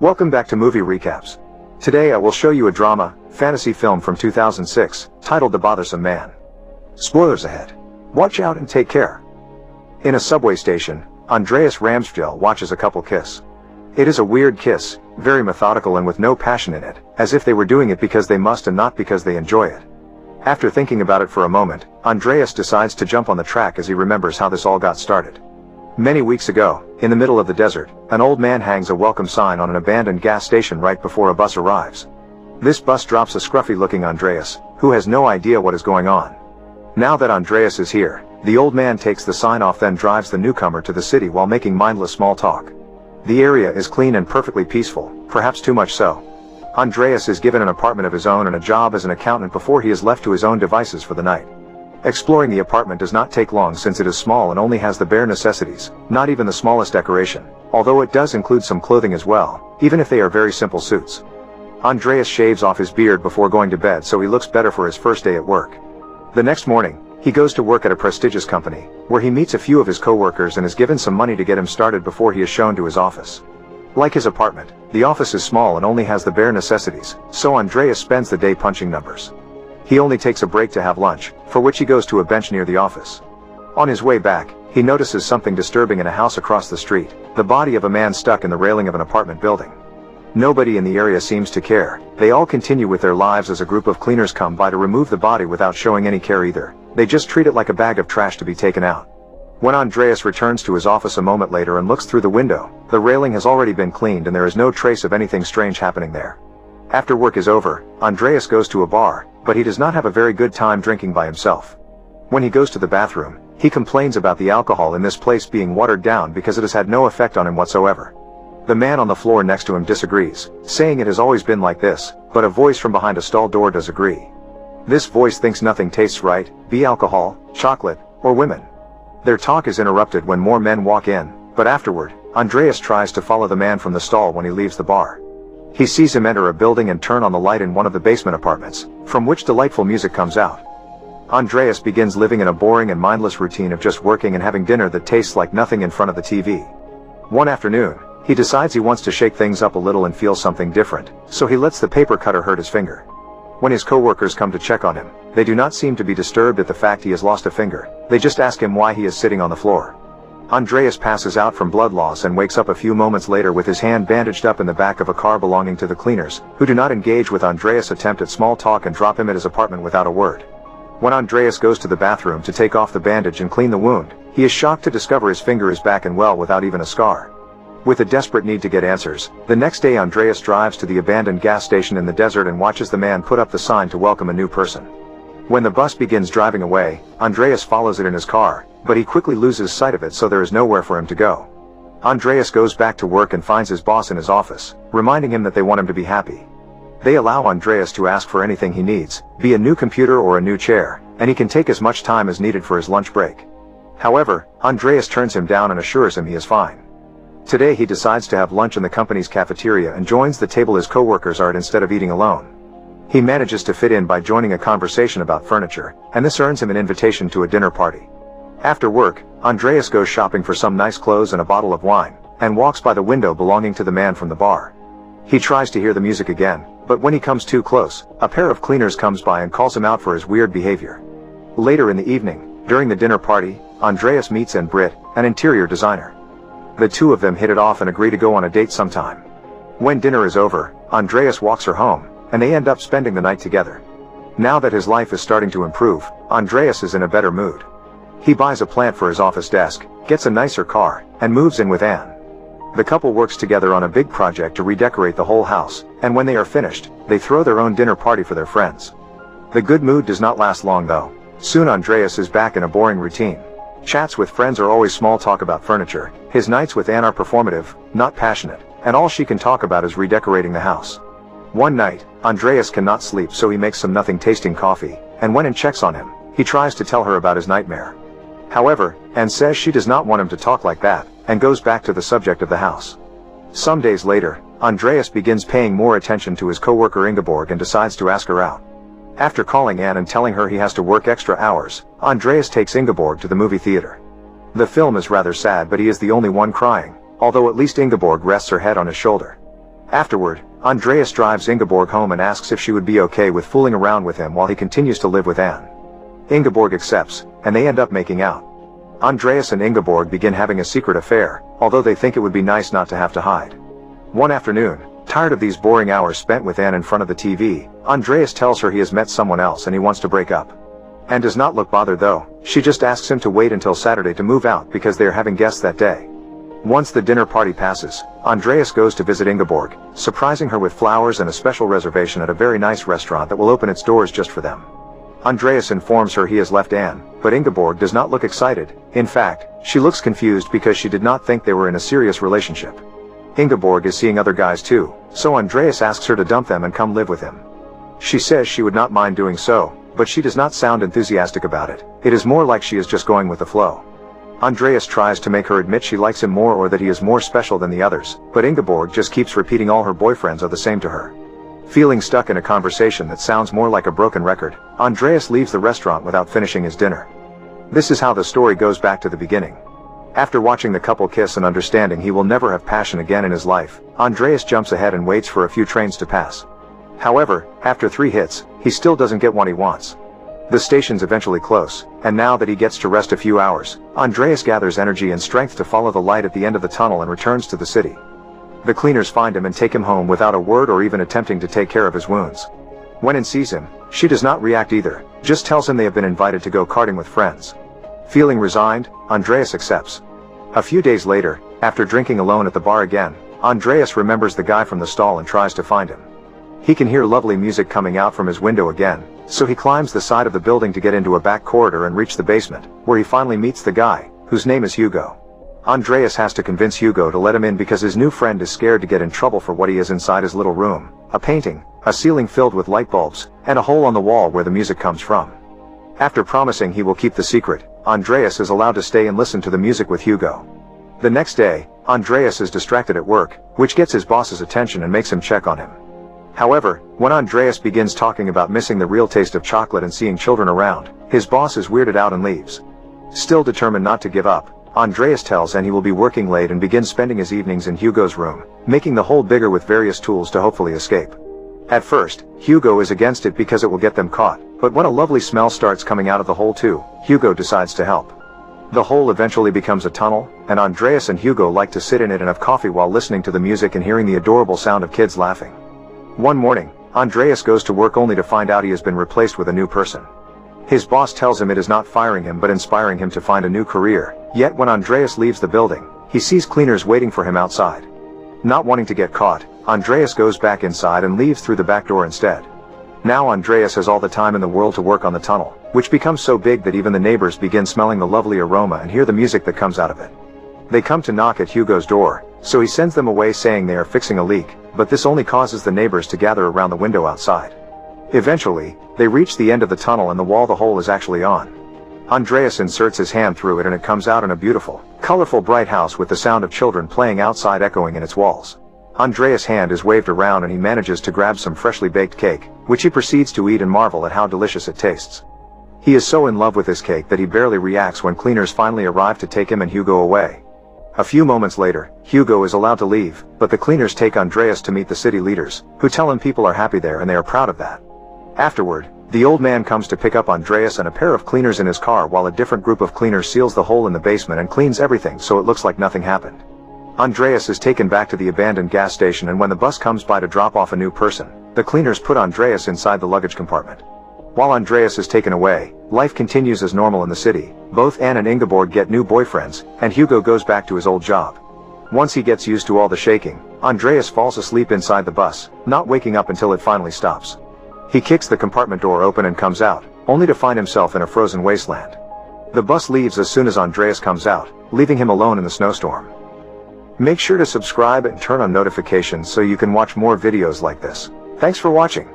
Welcome back to Movie Recaps. Today I will show you a drama, fantasy film from 2006, titled The Bothersome Man. Spoilers ahead. Watch out and take care. In a subway station, Andreas Ramsdell watches a couple kiss. It is a weird kiss, very methodical and with no passion in it, as if they were doing it because they must and not because they enjoy it. After thinking about it for a moment, Andreas decides to jump on the track as he remembers how this all got started. Many weeks ago, in the middle of the desert, an old man hangs a welcome sign on an abandoned gas station right before a bus arrives. This bus drops a scruffy-looking Andreas, who has no idea what is going on. Now that Andreas is here, the old man takes the sign off, then drives the newcomer to the city while making mindless small talk. The area is clean and perfectly peaceful, perhaps too much so. Andreas is given an apartment of his own and a job as an accountant before he is left to his own devices for the night. Exploring the apartment does not take long since it is small and only has the bare necessities, not even the smallest decoration, although it does include some clothing as well, even if they are very simple suits. Andreas shaves off his beard before going to bed so he looks better for his first day at work. The next morning, he goes to work at a prestigious company, where he meets a few of his co-workers and is given some money to get him started before he is shown to his office. Like his apartment, the office is small and only has the bare necessities, so Andreas spends the day punching numbers. He only takes a break to have lunch, for which he goes to a bench near the office. On his way back, he notices something disturbing in a house across the street, the body of a man stuck in the railing of an apartment building. Nobody in the area seems to care, they all continue with their lives as a group of cleaners come by to remove the body without showing any care either, they just treat it like a bag of trash to be taken out. When Andreas returns to his office a moment later and looks through the window, the railing has already been cleaned and there is no trace of anything strange happening there. After work is over, Andreas goes to a bar, but he does not have a very good time drinking by himself. When he goes to the bathroom, he complains about the alcohol in this place being watered down because it has had no effect on him whatsoever. The man on the floor next to him disagrees, saying it has always been like this, but a voice from behind a stall door does agree. This voice thinks nothing tastes right, be alcohol, chocolate, or women. Their talk is interrupted when more men walk in, but afterward, Andreas tries to follow the man from the stall when he leaves the bar. He sees him enter a building and turn on the light in one of the basement apartments, from which delightful music comes out. Andreas begins living in a boring and mindless routine of just working and having dinner that tastes like nothing in front of the TV. One afternoon, he decides he wants to shake things up a little and feel something different, so he lets the paper cutter hurt his finger. When his co-workers come to check on him, they do not seem to be disturbed at the fact he has lost a finger, they just ask him why he is sitting on the floor. Andreas passes out from blood loss and wakes up a few moments later with his hand bandaged up in the back of a car belonging to the cleaners, who do not engage with Andreas' attempt at small talk and drop him at his apartment without a word. When Andreas goes to the bathroom to take off the bandage and clean the wound, he is shocked to discover his finger is back and well without even a scar. With a desperate need to get answers, the next day Andreas drives to the abandoned gas station in the desert and watches the man put up the sign to welcome a new person. When the bus begins driving away, Andreas follows it in his car, but he quickly loses sight of it so there is nowhere for him to go. Andreas goes back to work and finds his boss in his office, reminding him that they want him to be happy. They allow Andreas to ask for anything he needs, be a new computer or a new chair, and he can take as much time as needed for his lunch break. However, Andreas turns him down and assures him he is fine. Today he decides to have lunch in the company's cafeteria and joins the table his co-workers are at instead of eating alone. He manages to fit in by joining a conversation about furniture, and this earns him an invitation to a dinner party. After work, Andreas goes shopping for some nice clothes and a bottle of wine, and walks by the window belonging to the man from the bar. He tries to hear the music again, but when he comes too close, a pair of cleaners comes by and calls him out for his weird behavior. Later in the evening, during the dinner party, Andreas meets Anne Britt, an interior designer. The two of them hit it off and agree to go on a date sometime. When dinner is over, Andreas walks her home, and they end up spending the night together. Now that his life is starting to improve, Andreas is in a better mood. He buys a plant for his office desk, gets a nicer car, and moves in with Anne. The couple works together on a big project to redecorate the whole house, and when they are finished, they throw their own dinner party for their friends. The good mood does not last long though. Soon Andreas is back in a boring routine. Chats with friends are always small talk about furniture, his nights with Anne are performative, not passionate, and all she can talk about is redecorating the house. One night, Andreas cannot sleep so he makes some nothing-tasting coffee, and when Anne checks on him, he tries to tell her about his nightmare. However, Anne says she does not want him to talk like that, and goes back to the subject of the house. Some days later, Andreas begins paying more attention to his co-worker Ingeborg and decides to ask her out. After calling Anne and telling her he has to work extra hours, Andreas takes Ingeborg to the movie theater. The film is rather sad but he is the only one crying, although at least Ingeborg rests her head on his shoulder. Afterward, Andreas drives Ingeborg home and asks if she would be okay with fooling around with him while he continues to live with Anne. Ingeborg accepts, and they end up making out. Andreas and Ingeborg begin having a secret affair, although they think it would be nice not to have to hide. One afternoon, tired of these boring hours spent with Anne in front of the TV, Andreas tells her he has met someone else and he wants to break up. Anne does not look bothered though, she just asks him to wait until Saturday to move out because they are having guests that day. Once the dinner party passes, Andreas goes to visit Ingeborg, surprising her with flowers and a special reservation at a very nice restaurant that will open its doors just for them. Andreas informs her he has left Anne, but Ingeborg does not look excited. In fact, she looks confused because she did not think they were in a serious relationship. Ingeborg is seeing other guys too, so Andreas asks her to dump them and come live with him. She says she would not mind doing so, but she does not sound enthusiastic about it. It is more like she is just going with the flow. Andreas tries to make her admit she likes him more or that he is more special than the others, but Ingeborg just keeps repeating all her boyfriends are the same to her. Feeling stuck in a conversation that sounds more like a broken record, Andreas leaves the restaurant without finishing his dinner. This is how the story goes back to the beginning. After watching the couple kiss and understanding he will never have passion again in his life, Andreas jumps ahead and waits for a few trains to pass. However, after 3 hits, he still doesn't get what he wants. The station's eventually close, and now that he gets to rest a few hours, Andreas gathers energy and strength to follow the light at the end of the tunnel and returns to the city. The cleaners find him and take him home without a word or even attempting to take care of his wounds. When Anne sees him, she does not react either, just tells him they have been invited to go karting with friends. Feeling resigned, Andreas accepts. A few days later, after drinking alone at the bar again, Andreas remembers the guy from the stall and tries to find him. He can hear lovely music coming out from his window again, so he climbs the side of the building to get into a back corridor and reach the basement, where he finally meets the guy, whose name is Hugo. Andreas has to convince Hugo to let him in because his new friend is scared to get in trouble for what he is inside his little room, a painting, a ceiling filled with light bulbs, and a hole on the wall where the music comes from. After promising he will keep the secret, Andreas is allowed to stay and listen to the music with Hugo. The next day, Andreas is distracted at work, which gets his boss's attention and makes him check on him. However, when Andreas begins talking about missing the real taste of chocolate and seeing children around, his boss is weirded out and leaves. Still determined not to give up, Andreas tells Anne he will be working late and begins spending his evenings in Hugo's room, making the hole bigger with various tools to hopefully escape. At first, Hugo is against it because it will get them caught, but when a lovely smell starts coming out of the hole too, Hugo decides to help. The hole eventually becomes a tunnel, and Andreas and Hugo like to sit in it and have coffee while listening to the music and hearing the adorable sound of kids laughing. One morning, Andreas goes to work only to find out he has been replaced with a new person. His boss tells him it is not firing him but inspiring him to find a new career, yet when Andreas leaves the building, he sees cleaners waiting for him outside. Not wanting to get caught, Andreas goes back inside and leaves through the back door instead. Now Andreas has all the time in the world to work on the tunnel, which becomes so big that even the neighbors begin smelling the lovely aroma and hear the music that comes out of it. They come to knock at Hugo's door, so he sends them away saying they are fixing a leak, but this only causes the neighbors to gather around the window outside. Eventually, they reach the end of the tunnel and the wall the hole is actually on. Andreas inserts his hand through it and it comes out in a beautiful, colorful bright house with the sound of children playing outside echoing in its walls. Andreas' hand is waved around and he manages to grab some freshly baked cake, which he proceeds to eat and marvel at how delicious it tastes. He is so in love with this cake that he barely reacts when cleaners finally arrive to take him and Hugo away. A few moments later, Hugo is allowed to leave, but the cleaners take Andreas to meet the city leaders, who tell him people are happy there and they are proud of that. Afterward, the old man comes to pick up Andreas and a pair of cleaners in his car while a different group of cleaners seals the hole in the basement and cleans everything so it looks like nothing happened. Andreas is taken back to the abandoned gas station and when the bus comes by to drop off a new person, the cleaners put Andreas inside the luggage compartment. While Andreas is taken away, life continues as normal in the city. Both Anne and Ingeborg get new boyfriends, and Hugo goes back to his old job. Once he gets used to all the shaking, Andreas falls asleep inside the bus, not waking up until it finally stops. He kicks the compartment door open and comes out, only to find himself in a frozen wasteland. The bus leaves as soon as Andreas comes out, leaving him alone in the snowstorm. Make sure to subscribe and turn on notifications so you can watch more videos like this. Thanks for watching.